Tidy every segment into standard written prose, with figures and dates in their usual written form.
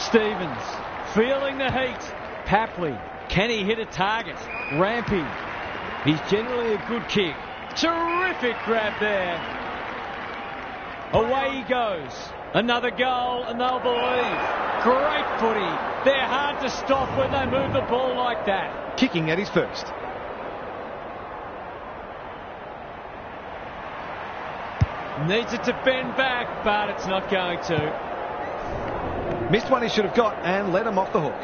Stevens feeling the heat. Papley, can he hit a target? Rampy, he's generally a good kick. Terrific grab there. Away he goes. Another goal and they'll believe. Great footy. They're hard to stop when they move the ball like that. Kicking at his first. Needs it to bend back, but it's not going to. Missed one he should have got and let him off the hook.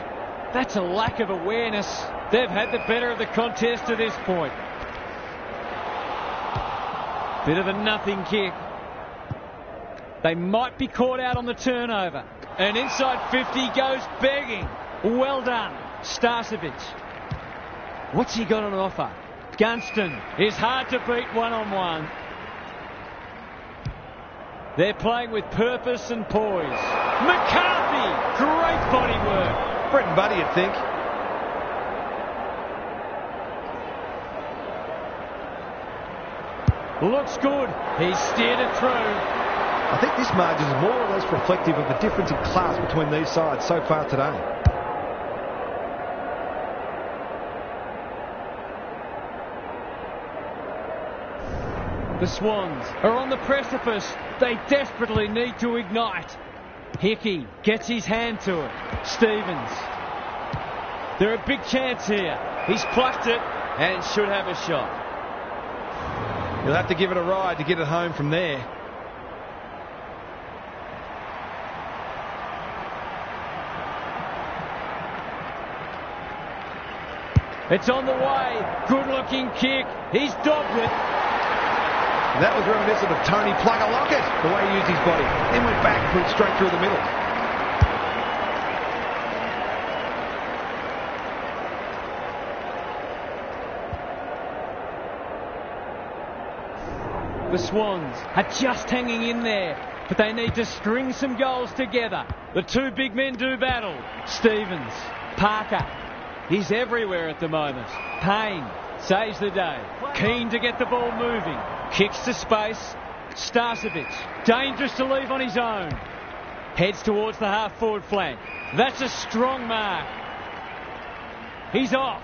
That's a lack of awareness. They've had the better of the contest to this point. Bit of a nothing kick. They might be caught out on the turnover. And inside 50 goes begging. Well done, Starcevic. What's he got on offer? Gunston is hard to beat one-on-one. They're playing with purpose and poise. McCarthy, great body work. Brett and Buddy, you'd think. Looks good. He's steered it through. I think this margin is more or less reflective of the difference in class between these sides so far today. The Swans are on the precipice. They desperately need to ignite. Hickey gets his hand to it. Stevens. They're a big chance here. He's plucked it and should have a shot. He'll have to give it a ride to get it home from there. It's on the way. Good-looking kick. He's dogged it. That was reminiscent of Tony Plugger-Lockett, the way he used his body. Then went back and put it straight through the middle. The Swans are just hanging in there, but they need to string some goals together. The two big men do battle. Stevens, Parker, he's everywhere at the moment. Payne saves the day. Keen to get the ball moving. Kicks to space. Starcevic, dangerous to leave on his own. Heads towards the half-forward flank. That's a strong mark. He's off.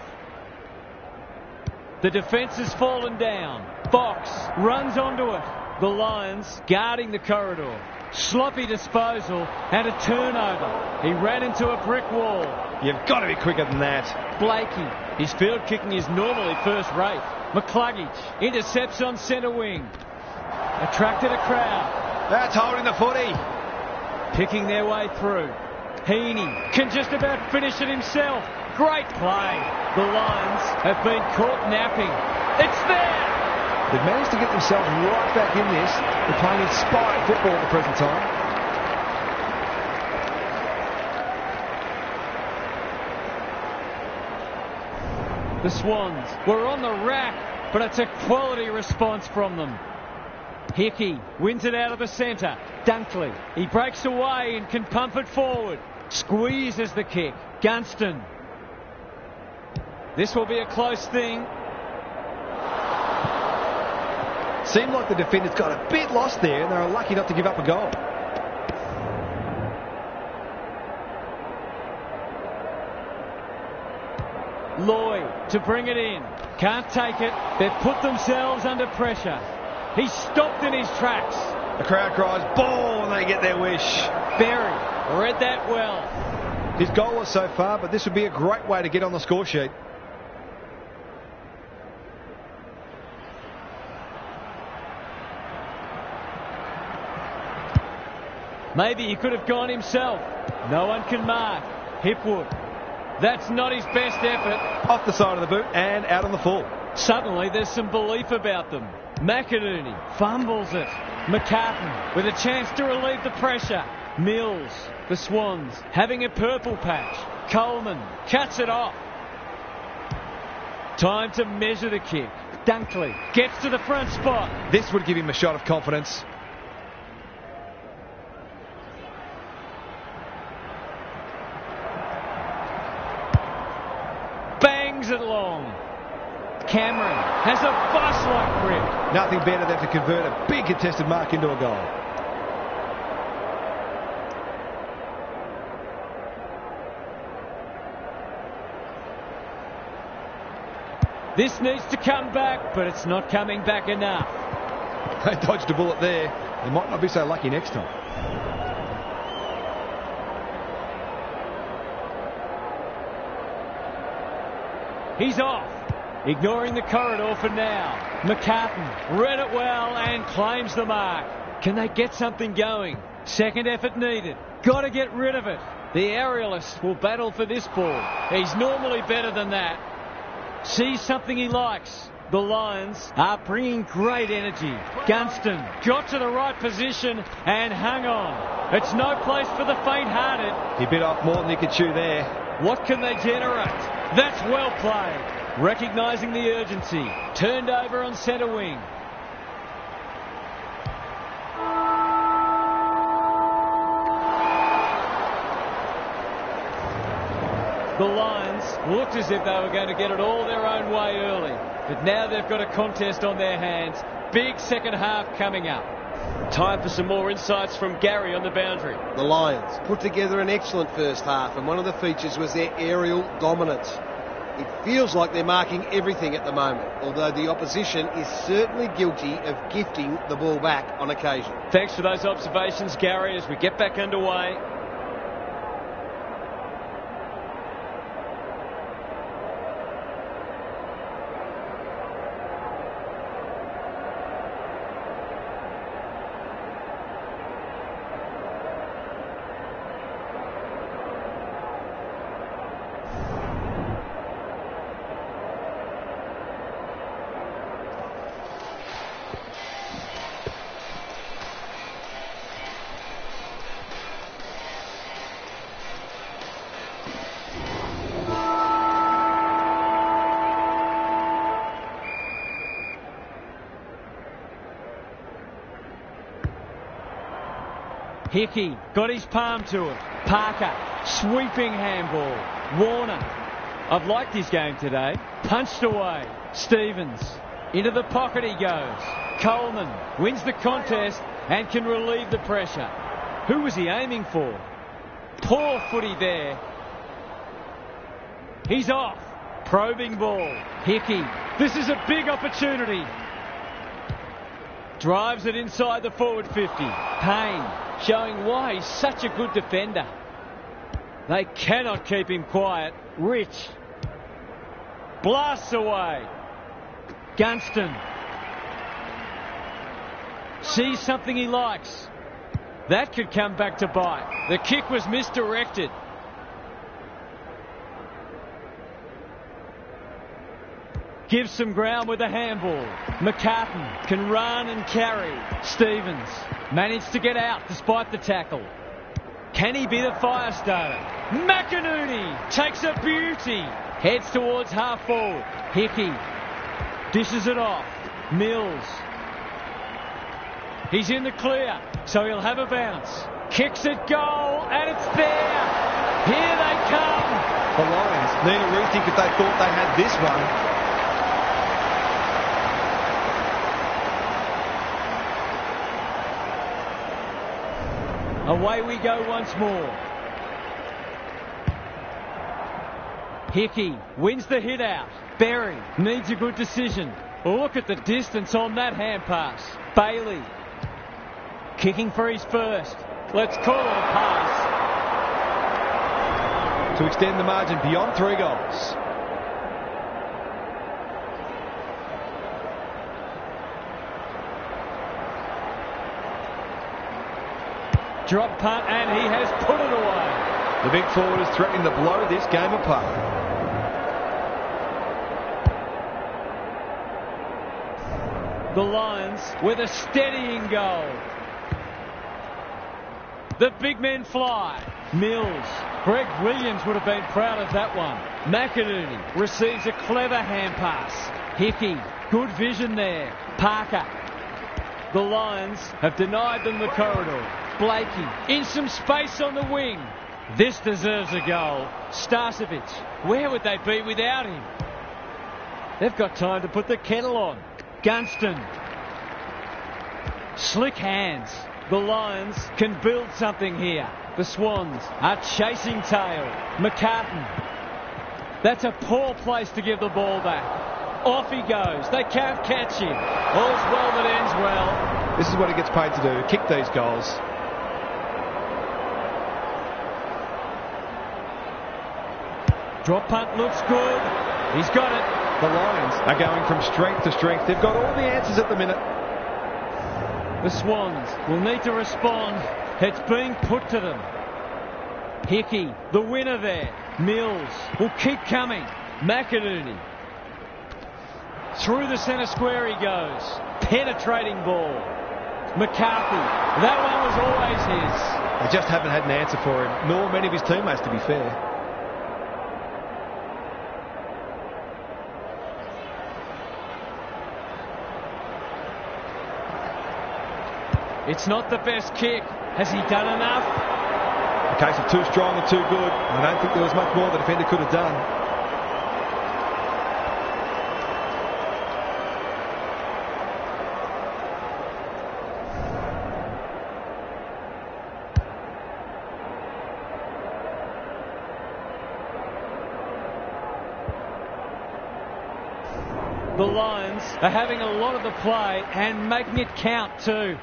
The defence has fallen down. Fox runs onto it. The Lions guarding the corridor. Sloppy disposal and a turnover. He ran into a brick wall. You've got to be quicker than that. Blakey, his field kicking is normally first rate. McCluggage intercepts on centre wing. Attracted a crowd. That's holding the footy. Picking their way through. Heaney can just about finish it himself. Great play. The Lions have been caught napping. It's there. They've managed to get themselves right back in this. They're playing inspired football at the present time. The Swans were on the rack, but it's a quality response from them. Hickey wins it out of the centre. Dunkley, he breaks away and can pump it forward. Squeezes the kick. Gunston. This will be a close thing. Seemed like the defenders got a bit lost there and they were lucky not to give up a goal. Lloyd to bring it in. Can't take it. They've put themselves under pressure. He's stopped in his tracks. The crowd cries ball and they get their wish. Berry read that well. His goalless so far, but this would be a great way to get on the score sheet. Maybe he could have gone himself. No one can mark. Hipwood. That's not his best effort. Off the side of the boot and out on the full. Suddenly there's some belief about them. McInerney fumbles it. McCartan with a chance to relieve the pressure. Mills, the Swans, having a purple patch. Coleman cuts it off. Time to measure the kick. Dunkley gets to the front spot. This would give him a shot of confidence. Bangs it long. Cameron has a bus-like grip. Nothing better than to convert a big contested mark into a goal. This needs to come back, but it's not coming back enough. They dodged a bullet there. They might not be so lucky next time. He's off. Ignoring the corridor for now. McCartan read it well and claims the mark. Can they get something going? Second effort needed. Got to get rid of it. The aerialist will battle for this ball. He's normally better than that. Sees something he likes. The Lions are bringing great energy. Gunston got to the right position and hung on. It's no place for the faint-hearted. He bit off more than he could chew there. What can they generate? That's well played. Recognising the urgency. Turned over on centre wing. The Lions looked as if they were going to get it all their own way early. But now they've got a contest on their hands. Big second half coming up. Time for some more insights from Gary on the boundary. The Lions put together an excellent first half, and one of the features was their aerial dominance. It feels like they're marking everything at the moment, although the opposition is certainly guilty of gifting the ball back on occasion. Thanks for those observations, Gary, as we get back underway. Hickey got his palm to it. Parker, sweeping handball. Warner, I've liked his game today. Punched away. Stevens, into the pocket he goes. Coleman wins the contest and can relieve the pressure. Who was he aiming for? Poor footy there. He's off. Probing ball. Hickey, this is a big opportunity. Drives it inside the forward 50. Payne showing why he's such a good defender. They cannot keep him quiet. Rich blasts away. Gunston sees something he likes. That could come back to bite. The kick was misdirected. Gives some ground with a handball. McCartan can run and carry. Stevens managed to get out despite the tackle. Can he be the fire starter? McInerney takes a beauty. Heads towards half forward. Hickey dishes it off. Mills. He's in the clear, so he'll have a bounce. Kicks it goal, and it's there. Here they come. The Lions need a rethink if they thought they had this one. Away we go once more. Hickey wins the hit out. Berry needs a good decision. Look at the distance on that hand pass. Bailey kicking for his first. Let's call it a pass. To extend the margin beyond 3 goals. Drop punt, and he has put it away. The big forward is threatening to blow this game apart. The Lions with a steadying goal. The big men fly. Mills. Greg Williams would have been proud of that one. McInerney receives a clever hand pass. Hickey, good vision there. Parker. The Lions have denied them the corridor. Blakey in some space on the wing. This deserves a goal. Starcevic, where would they be without him? They've got time to put the kettle on. Gunston. Slick hands. The Lions can build something here. The Swans are chasing tail. McCartan. That's a poor place to give the ball back. Off he goes. They can't catch him. All's well that ends well. This is what he gets paid to do, kick these goals. Drop punt looks good. He's got it. The Lions are going from strength to strength. They've got all the answers at the minute. The Swans will need to respond. It's being put to them. Hickey, the winner there. Mills will keep coming. McInerney. Through the centre square he goes. Penetrating ball. McCarthy. That one was always his. They just haven't had an answer for him, nor many of his teammates, to be fair. It's not the best kick. Has he done enough? A case of too strong and too good. I don't think there was much more the defender could have done. The Lions are having a lot of the play and making it count too.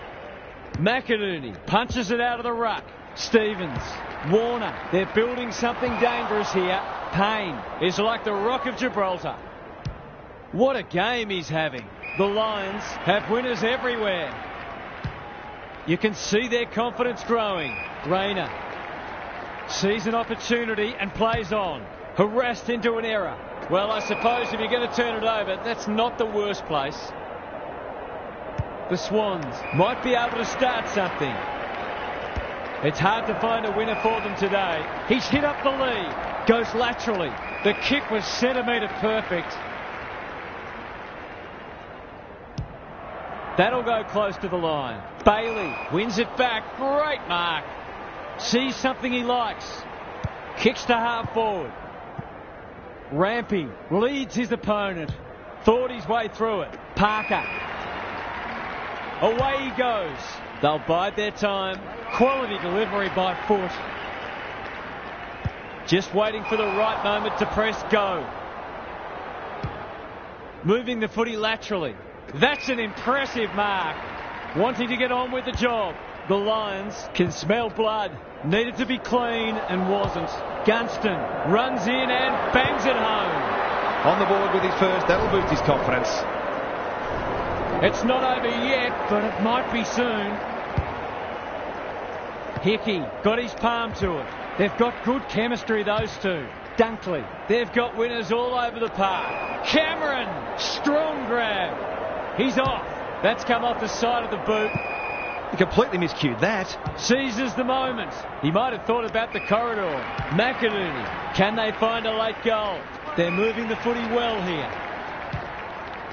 McInerney punches it out of the ruck. Stevens, Warner, they're building something dangerous here. Payne is like the Rock of Gibraltar. What a game he's having. The Lions have winners everywhere. You can see their confidence growing. Rayner sees an opportunity and plays on. Harassed into an error. Well, I suppose if you're going to turn it over, that's not the worst place. The Swans might be able to start something. It's hard to find a winner for them today. He's hit up the lead. Goes laterally. The kick was centimetre perfect. That'll go close to the line. Bailey wins it back. Great mark. Sees something he likes. Kicks to half forward. Rampy leads his opponent. Thought his way through it. Parker. Away he goes. They'll bide their time. Quality delivery by foot. Just waiting for the right moment to press go. Moving the footy laterally. That's an impressive mark. Wanting to get on with the job. The Lions can smell blood. Needed to be clean and wasn't. Gunston runs in and bangs it home. On the board with his first. That'll boost his confidence. It's not over yet, but it might be soon. Hickey got his palm to it. They've got good chemistry, those two. Dunkley, they've got winners all over the park. Cameron, strong grab. He's off. That's come off the side of the boot. He completely miscued that. Seizes the moment. He might have thought about the corridor. McInerney, can they find a late goal? They're moving the footy well here.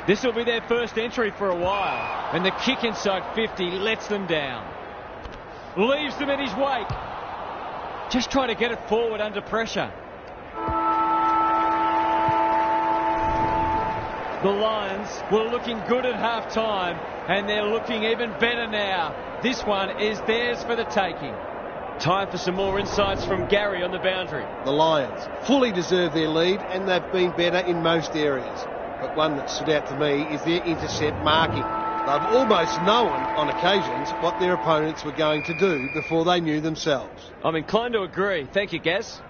This will be their first entry for a while. And the kick inside 50 lets them down. Leaves them in his wake. Just trying to get it forward under pressure. The Lions were looking good at half-time, and they're looking even better now. This one is theirs for the taking. Time for some more insights from Gary on the boundary. The Lions fully deserve their lead, and they've been better in most areas. But one that stood out to me is their intercept marking. They've almost known on occasions what their opponents were going to do before they knew themselves. I'm inclined to agree. Thank you, Gaz.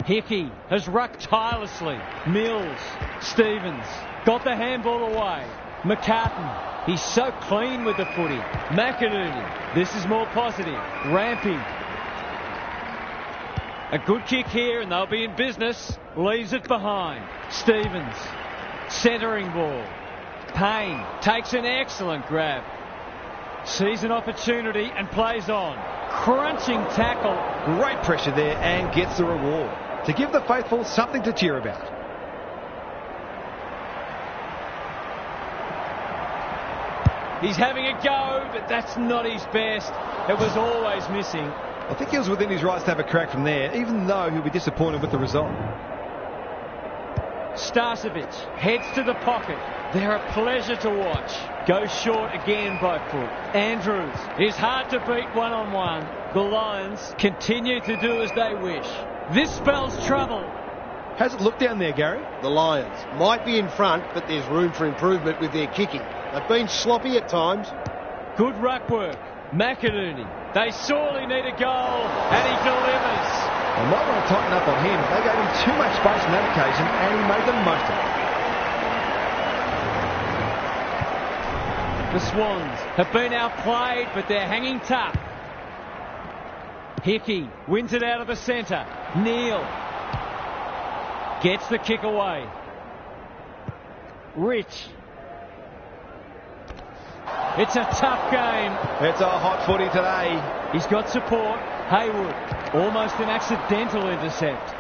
Hickey has rucked tirelessly. Mills, Stevens, got the handball away. McCartan, he's so clean with the footy. McInerney, this is more positive. Rampy. A good kick here and they'll be in business. Leaves it behind. Stevens, centering ball. Payne takes an excellent grab. Sees an opportunity and plays on. Crunching tackle. Great pressure there and gets the reward. To give the faithful something to cheer about. He's having a go, but that's not his best. It was always missing. I think he was within his rights to have a crack from there, even though he'll be disappointed with the result. Starcevic heads to the pocket. They're a pleasure to watch. Goes short again by foot. Andrews is hard to beat one-on-one. The Lions continue to do as they wish. This spells trouble. How's it look down there, Gary? The Lions might be in front, but there's room for improvement with their kicking. They've been sloppy at times. Good ruck work. McInerney. They sorely need a goal, and he delivers. They might want to tighten up on him. They gave him too much space on that occasion, and he made the most of it. The Swans have been outplayed, but they're hanging tough. Hickey wins it out of the centre. Neal gets the kick away. Rich. It's a tough game. It's a hot footy today. He's got support. Hayward, almost an accidental intercept.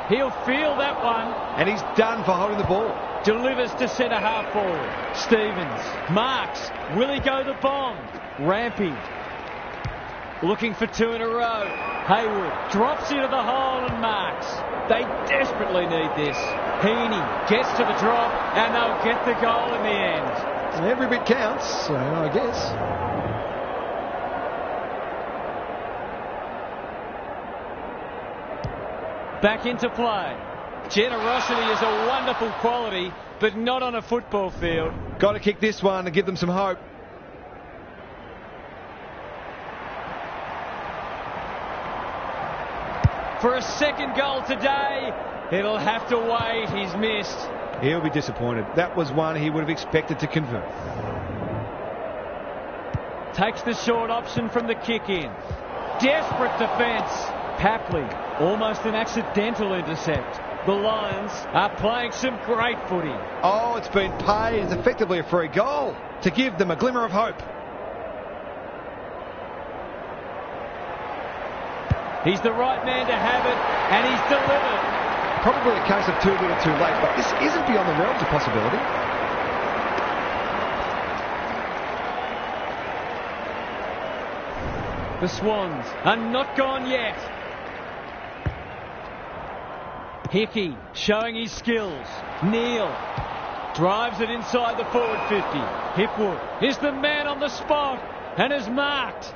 He'll feel that one. And he's done for holding the ball. Delivers to centre half forward. Stevens marks. Will he go the bomb? Rampy looking for two in a row. Hayward drops into the hole and marks. They desperately need this. Heaney gets to the drop and they'll get the goal in the end. And every bit counts, so I guess. Back into play. Generosity is a wonderful quality, but not on a football field. Got to kick this one to give them some hope. For a second goal today, it'll have to wait. He's missed. He'll be disappointed. That was one he would have expected to convert. Takes the short option from the kick in. Desperate defence. Papley, almost an accidental intercept. The Lions are playing some great footy. Oh, it's been paid. It's effectively a free goal to give them a glimmer of hope. He's the right man to have it, and he's delivered. Probably a case of too little too late, but this isn't beyond the realms of possibility. The Swans are not gone yet. Hickey showing his skills. Neal drives it inside the forward 50. Hipwood is the man on the spot and is marked.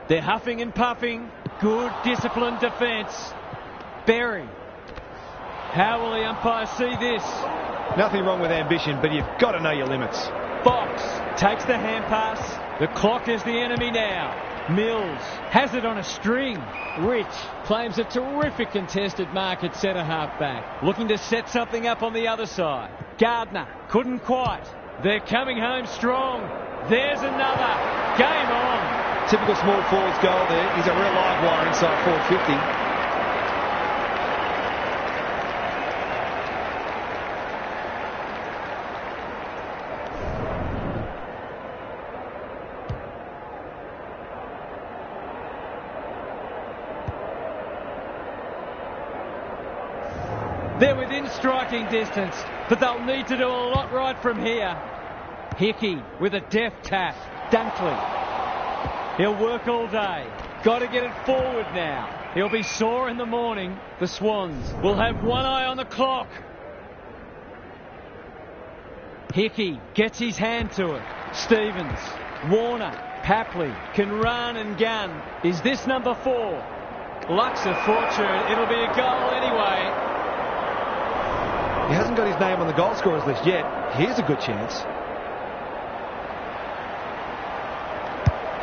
They're huffing and puffing. Good disciplined defence. Berry. How will the umpire see this? Nothing wrong with ambition, but you've got to know your limits. Fox takes the hand pass. The clock is the enemy now. Mills has it on a string. Rich claims a terrific contested mark at centre half back. Looking to set something up on the other side. Gardner couldn't quite. They're coming home strong. There's another. Game on. Typical small forwards goal there. He's a real live wire inside forward 50. They're within striking distance, but they'll need to do a lot right from here. Hickey with a deft tap. Dunkley. He'll work all day. Got to get it forward now. He'll be sore in the morning. The Swans will have one eye on the clock. Hickey gets his hand to it. Stevens. Warner. Papley can run and gun. Is this number 4? Luck's of fortune. It'll be a goal anyway. He hasn't got his name on the goal scorers list yet. Here's a good chance.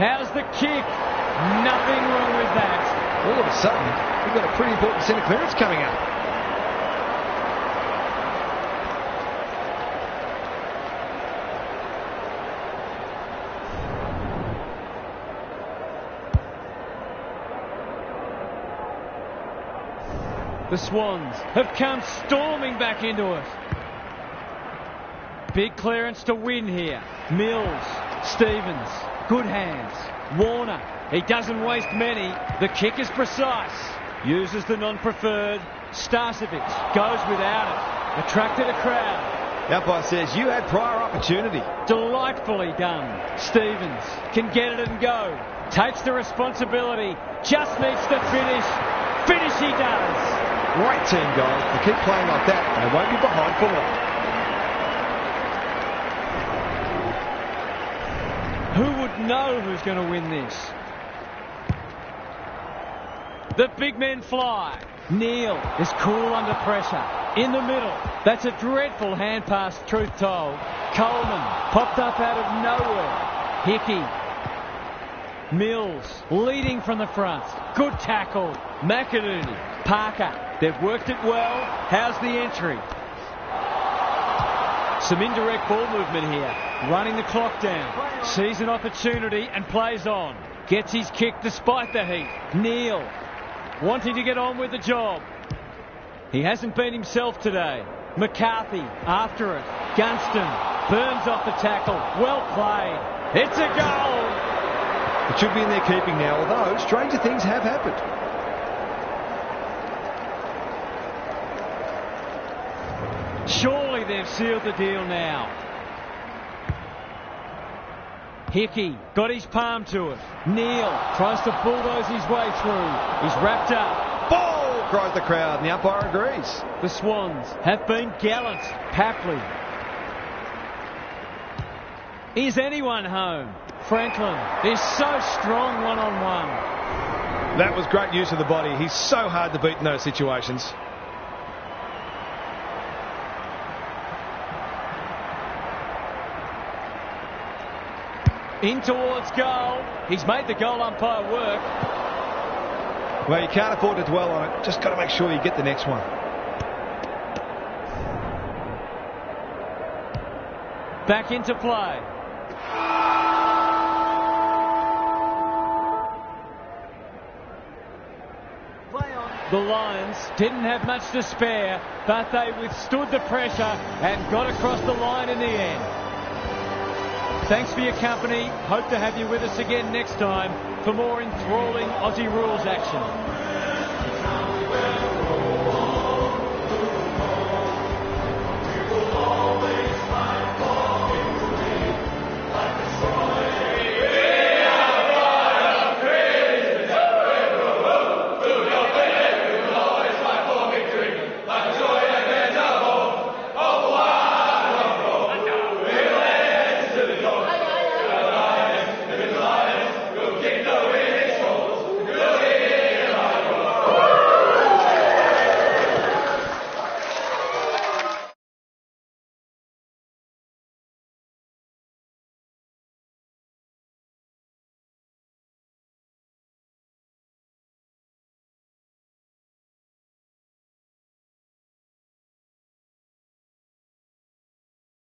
How's the kick? Nothing wrong with that. All of a sudden, we've got a pretty important centre clearance coming up. The Swans have come storming back into it. Big clearance to win here. Mills, Stevens, good hands. Warner, he doesn't waste many. The kick is precise. Uses the non-preferred. Starcevic goes without it. Attracted a crowd. The umpire says you had prior opportunity. Delightfully done. Stevens can get it and go. Takes the responsibility. Just needs to finish. Finish he does. Great team goal. They keep playing like that, they won't be behind for long. Who would know who's going to win this? The big men fly. Neil is cool under pressure. In the middle. That's a dreadful hand pass, truth told. Coleman popped up out of nowhere. Hickey. Mills leading from the front. Good tackle. McInerney. Parker. They've worked it well. How's the entry? Some indirect ball movement here. Running the clock down. Sees an opportunity and plays on. Gets his kick despite the heat. Neil wanting to get on with the job. He hasn't been himself today. McCarthy after it. Gunston burns off the tackle. Well played. It's a goal. It should be in their keeping now, although stranger things have happened. Surely they've sealed the deal now. Hickey got his palm to it. Neil tries to bulldoze his way through. He's wrapped up. Ball, cries the crowd, and the umpire agrees. The Swans have been gallant. Papley. Is anyone home? Franklin is so strong one-on-one. That was great use of the body. He's so hard to beat in those situations. In towards goal. He's made the goal umpire work. Well, you can't afford to dwell on it. Just got to make sure you get the next one. Back into play. The Lions didn't have much to spare, but they withstood the pressure and got across the line in the end. Thanks for your company. Hope to have you with us again next time for more enthralling Aussie rules action.